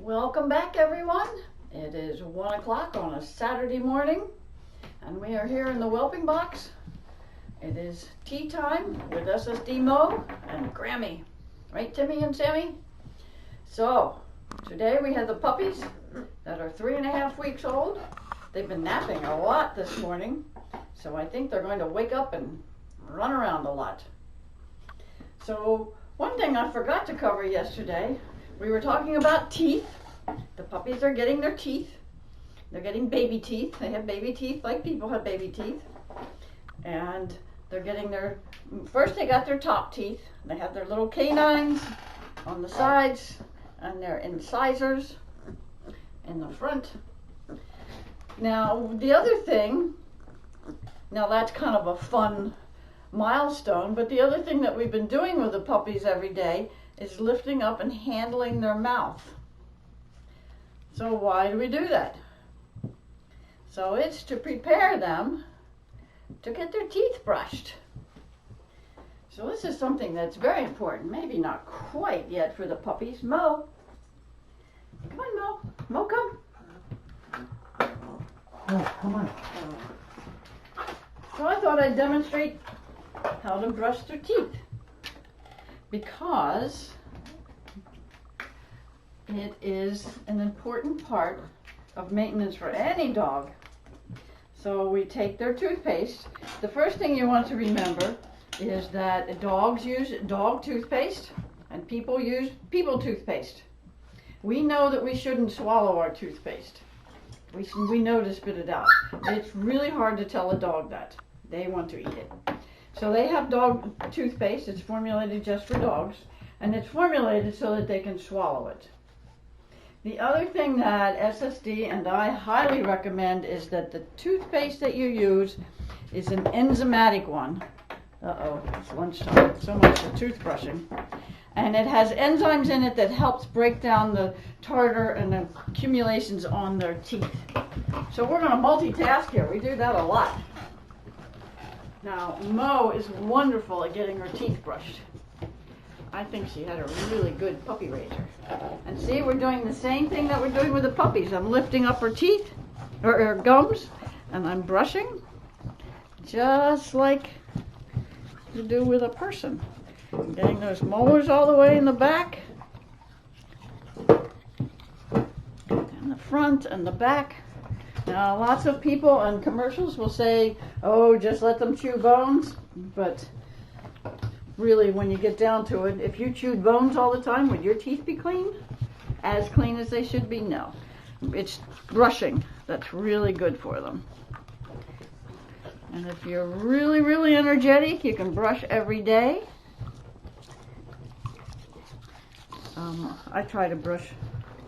Welcome back, everyone. It is 1 o'clock on a Saturday morning, and we are here in the whelping box. It is tea time with SSD Moe and Grammy. Right, Timmy and Sammy? So, today we have the puppies that are 3.5 weeks old. They've been napping a lot this morning, so I think they're going to wake up and run around a lot. So, one thing I forgot to cover yesterday, we were talking about teeth. The puppies are getting their teeth. They're getting baby teeth. They have baby teeth like people have baby teeth. And they're getting their, first they got their top teeth. They have their little canines on the sides and their incisors in the front. Now, the other thing, now that's kind of a fun milestone, but the other thing that we've been doing with the puppies every day is lifting up and handling their mouth. So why do we do that? So it's to prepare them to get their teeth brushed. So this is something that's very important, maybe not quite yet for the puppies. Mo, come on, Mo. Mo, come. Oh, come on. So I thought I'd demonstrate how to brush their teeth, because it is an important part of maintenance for any dog. So we take their toothpaste. The first thing you want to remember is that dogs use dog toothpaste and people use people toothpaste. We know that we shouldn't swallow our toothpaste. We know to spit it out. It's really hard to tell a dog that. They want to eat it. So they have dog toothpaste. It's formulated just for dogs, and it's formulated so that they can swallow it. The other thing that SSD and I highly recommend is that the toothpaste that you use is an enzymatic one. Uh-oh, it's lunchtime. So much for toothbrushing. And it has enzymes in it that helps break down the tartar and the accumulations on their teeth. So we're going to multitask here. We do that a lot. Now, Mo is wonderful at getting her teeth brushed. I think she had a really good puppy raiser. And see, we're doing the same thing that we're doing with the puppies. I'm lifting up her teeth, or her gums, and I'm brushing, just like you do with a person. Getting those molars all the way in the back, and the front and the back. Now, lots of people on commercials will say, oh, just let them chew bones, but really, when you get down to it, if you chewed bones all the time, would your teeth be clean? As clean as they should be? No. It's brushing that's really good for them. And if you're really, really energetic, you can brush every day. I try to brush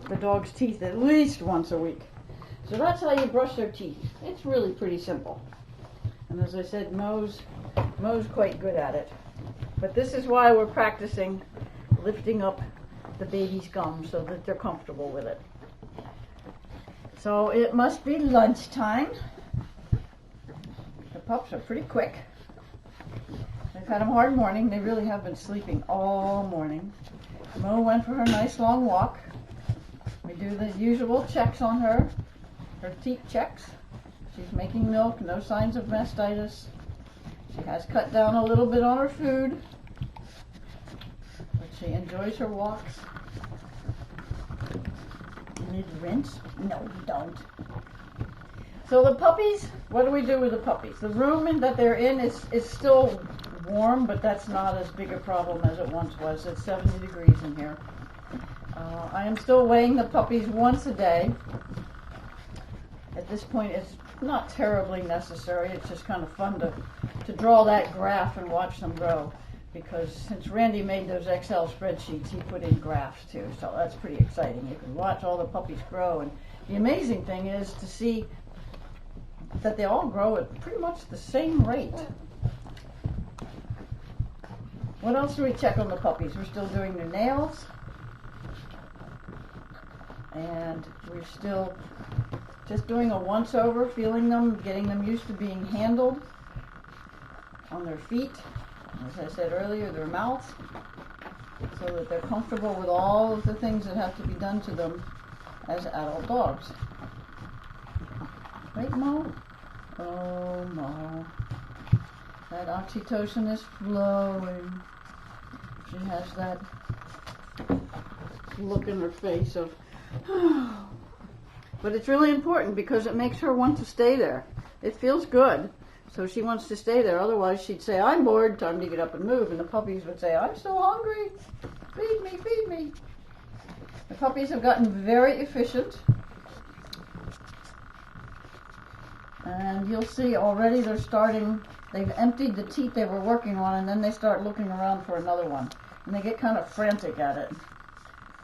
the dog's teeth at least once a week. So that's how you brush their teeth. It's really pretty simple. And as I said, Mo's quite good at it. But this is why we're practicing lifting up the baby's gums so that they're comfortable with it. So it must be lunchtime. The pups are pretty quick. They've had a hard morning. They really have been sleeping all morning. Mo went for her nice long walk. We do the usual checks on her teeth checks. She's making milk, no signs of mastitis. She has cut down a little bit on her food, but she enjoys her walks. You need to rinse? No, you don't. So the puppies, what do we do with the puppies? The room that they're in is still warm, but that's not as big a problem as it once was. It's 70 degrees in here. I am still weighing the puppies once a day. At this point, it's not terribly necessary. It's just kind of fun to draw that graph and watch them grow, because since Randy made those Excel spreadsheets, he put in graphs too, so that's pretty exciting. You can watch all the puppies grow, and the amazing thing is to see that they all grow at pretty much the same rate. What else do we check on the puppies? We're still doing their nails, and we're still just doing a once-over, feeling them, getting them used to being handled on their feet, as I said earlier, their mouths, so that they're comfortable with all of the things that have to be done to them as adult dogs. Right, Mo? Oh, Mo. That oxytocin is flowing. She has that look in her face of, but it's really important because it makes her want to stay there. It feels good, so she wants to stay there. Otherwise, she'd say, I'm bored, time to get up and move. And the puppies would say, I'm so hungry. Feed me, feed me. The puppies have gotten very efficient. And you'll see already they've emptied the teat they were working on, and then they start looking around for another one. And they get kind of frantic at it.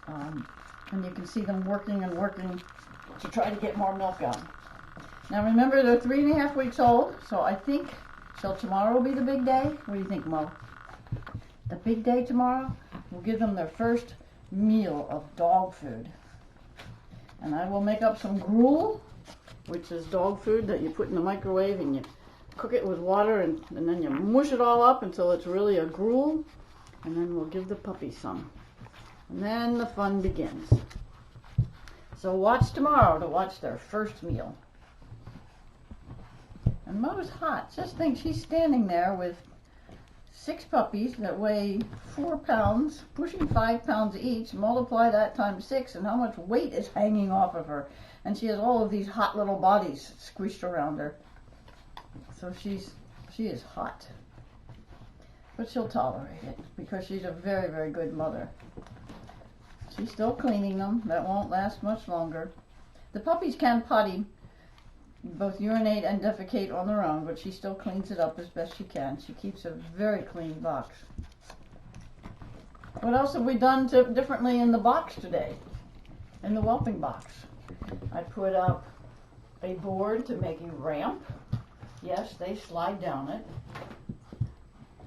And you can see them working and working to try to get more milk out. Now remember, they're 3.5 weeks old, so I think, so tomorrow will be the big day? What do you think, Mo? The big day tomorrow? We'll give them their first meal of dog food. And I will make up some gruel, which is dog food that you put in the microwave and you cook it with water and then you mush it all up until it's really a gruel. And then we'll give the puppies some. And then the fun begins. So watch tomorrow to watch their first meal. And Mo's hot. Just think, she's standing there with 6 puppies that weigh 4 pounds, pushing 5 pounds each. Multiply that times 6 and how much weight is hanging off of her. And she has all of these hot little bodies squished around her. So she is hot. But she'll tolerate it because she's a very, very good mother. She's still cleaning them. That won't last much longer. The puppies can potty, both urinate and defecate on their own, but she still cleans it up as best she can. She keeps a very clean box. What else have we done differently in the box today? In the whelping box. I put up a board to make a ramp. Yes, they slide down it.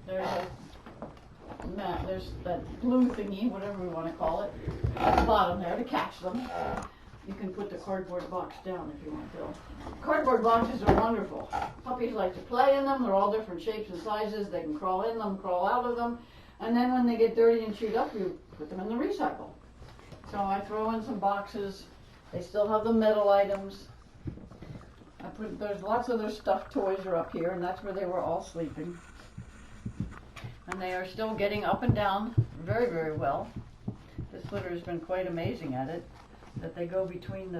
There's that blue thingy, whatever we want to call it, at the bottom there to catch them. You can put the cardboard box down if you want to. Cardboard boxes are wonderful. Puppies like to play in them. They're all different shapes and sizes. They can crawl in them, crawl out of them. And then when they get dirty and chewed up, you put them in the recycle. So I throw in some boxes. They still have the metal items. There's lots of their stuffed toys are up here, and that's where they were all sleeping. And they are still getting up and down very, very well. This litter has been quite amazing at it, that they go between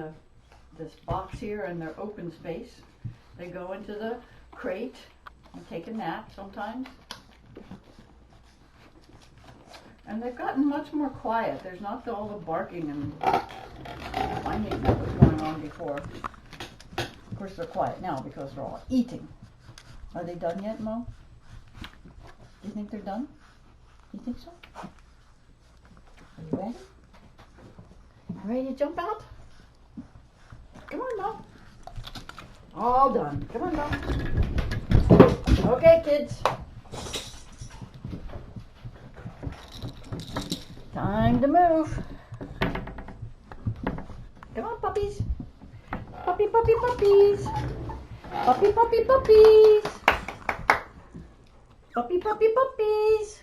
this box here and their open space. They go into the crate and take a nap sometimes. And they've gotten much more quiet. There's not all the barking and finding that was going on before. Of course they're quiet now because they're all eating. Are they done yet, Mo? Do you think they're done? You think so? Are you ready? Ready to jump out? Come on, Mo. All done. Come on, Mo. Okay, kids. Time to move. Come on, puppies. Puppy, puppy, puppies. Puppy, puppy, puppies. Puppy, puppy, puppies.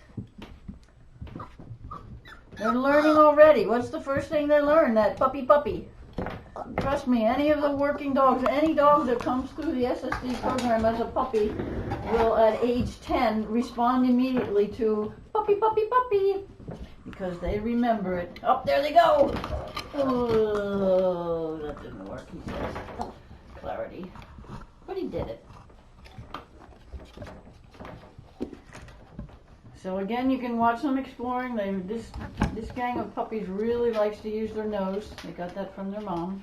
They're learning already. What's the first thing they learn? That puppy, puppy. Trust me, any of the working dogs, any dog that comes through the SSD program as a puppy will at age 10 respond immediately to puppy, puppy, puppy. Because they remember it. Oh, there they go. Oh, that didn't work, he says. Clarity. But he did it. So again, you can watch them exploring. This gang of puppies really likes to use their nose. They got that from their mom.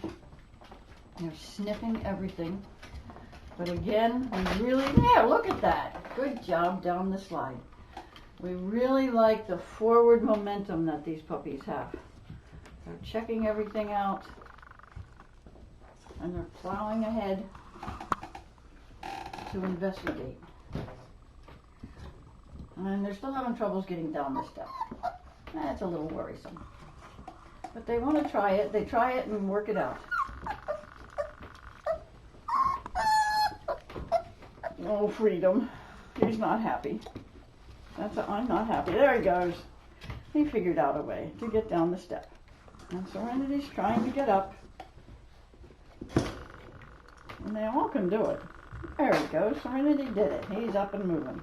They're sniffing everything. But again, we really, yeah, look at that. Good job down the slide. We really like the forward momentum that these puppies have. They're checking everything out. And they're plowing ahead to investigate. And they're still having troubles getting down this step. That's a little worrisome. But they want to try it. They try it and work it out. Oh, Freedom. He's not happy. I'm not happy. There he goes. He figured out a way to get down the step. And Serenity's trying to get up. And they all can do it. There we go. Serenity did it. He's up and moving.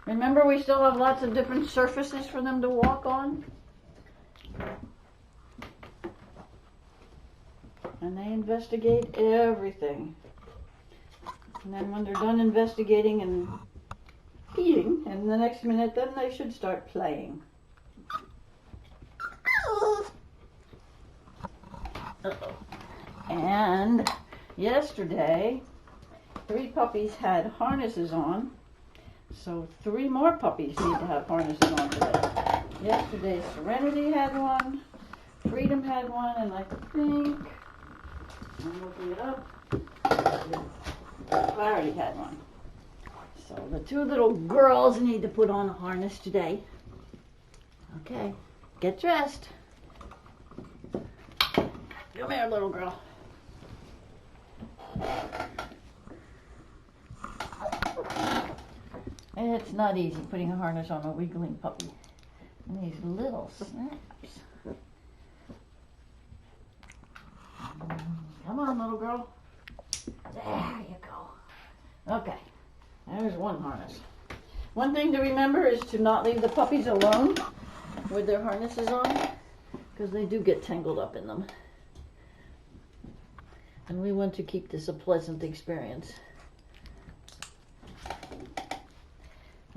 Remember, we still have lots of different surfaces for them to walk on. And they investigate everything. And then when they're done investigating and peeing, and the next minute, then they should start playing. Uh-oh. And yesterday, 3 puppies had harnesses on. So 3 more puppies need to have harnesses on today. Yesterday, Serenity had one, Freedom had one, and I think, I'm looking it up, Clarity had one. So the 2 little girls need to put on a harness today. Okay, get dressed. Come here, little girl. It's not easy putting a harness on a wiggling puppy. And these little snaps. Come on, little girl. There you go. Okay, there's one harness. One thing to remember is to not leave the puppies alone with their harnesses on, because they do get tangled up in them. And we want to keep this a pleasant experience.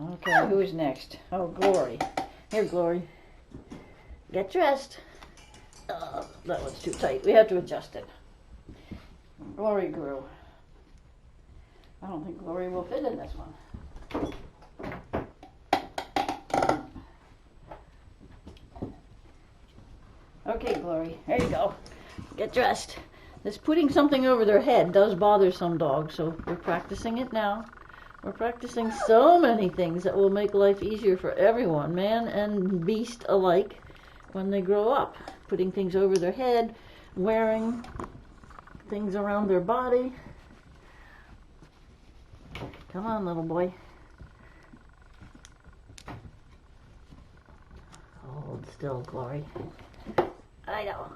Okay, who is next? Oh, Glory. Here, Glory. Get dressed. Oh, that one's too tight. We have to adjust it. Glory grew. I don't think Glory will fit in this one. Okay, Glory. There you go. Get dressed. This putting something over their head does bother some dogs, so we're practicing it now. We're practicing so many things that will make life easier for everyone, man and beast alike, when they grow up. Putting things over their head, wearing things around their body. Come on, little boy. Hold still, Glory. I know.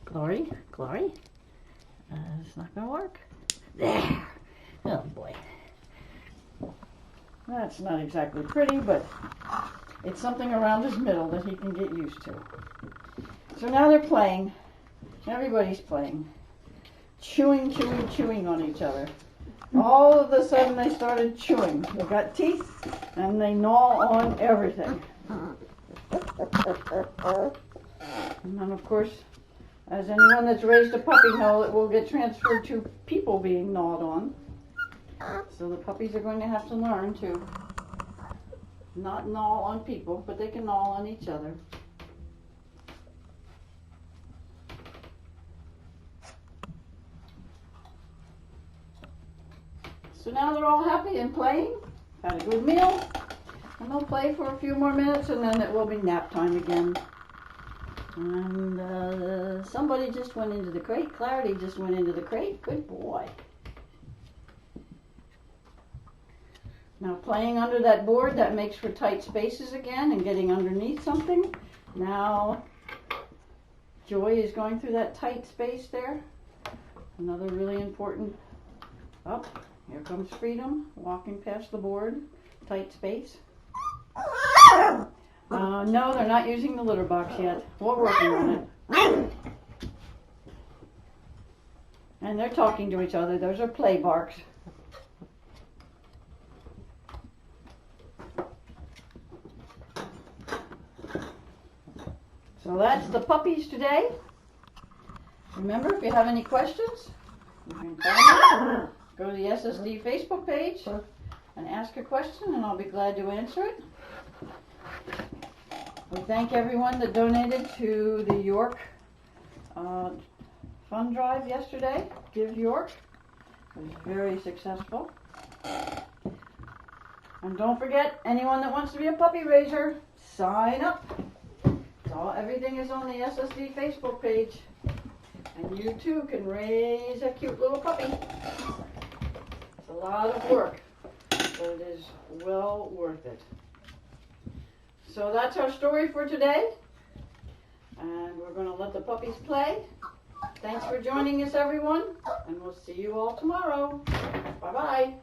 Glory, Glory. It's not going to work. There. Oh, boy. That's not exactly pretty, but it's something around his middle that he can get used to. So now they're playing. Everybody's playing. Chewing, chewing, chewing on each other. All of a sudden they started chewing. They got teeth and they gnaw on everything. And then, of course, as anyone that's raised a puppy knows, it will get transferred to people being gnawed on. So the puppies are going to have to learn to not gnaw on people, but they can gnaw on each other. So now they're all happy and playing, had a good meal, and they'll play for a few more minutes and then it will be nap time again. And somebody just went into the crate. Clarity just went into the crate. Good boy. Now playing under that board, that makes for tight spaces again and getting underneath something. Now Joy is going through that tight space there. Another really important. Up. Here comes Freedom, walking past the board. Tight space. No, they're not using the litter box yet. We're working on it. And they're talking to each other. Those are play barks. So that's the puppies today. Remember, if you have any questions, you can find me. Go to the SSD Facebook page and ask a question, and I'll be glad to answer it. We thank everyone that donated to the York fund drive yesterday. Give York. It was very successful. And don't forget, anyone that wants to be a puppy raiser, sign up. Everything is on the SSD Facebook page. And you too can raise a cute little puppy. It's a lot of work, but it is well worth it. So that's our story for today. And we're going to let the puppies play. Thanks for joining us, everyone, and we'll see you all tomorrow. Bye-bye.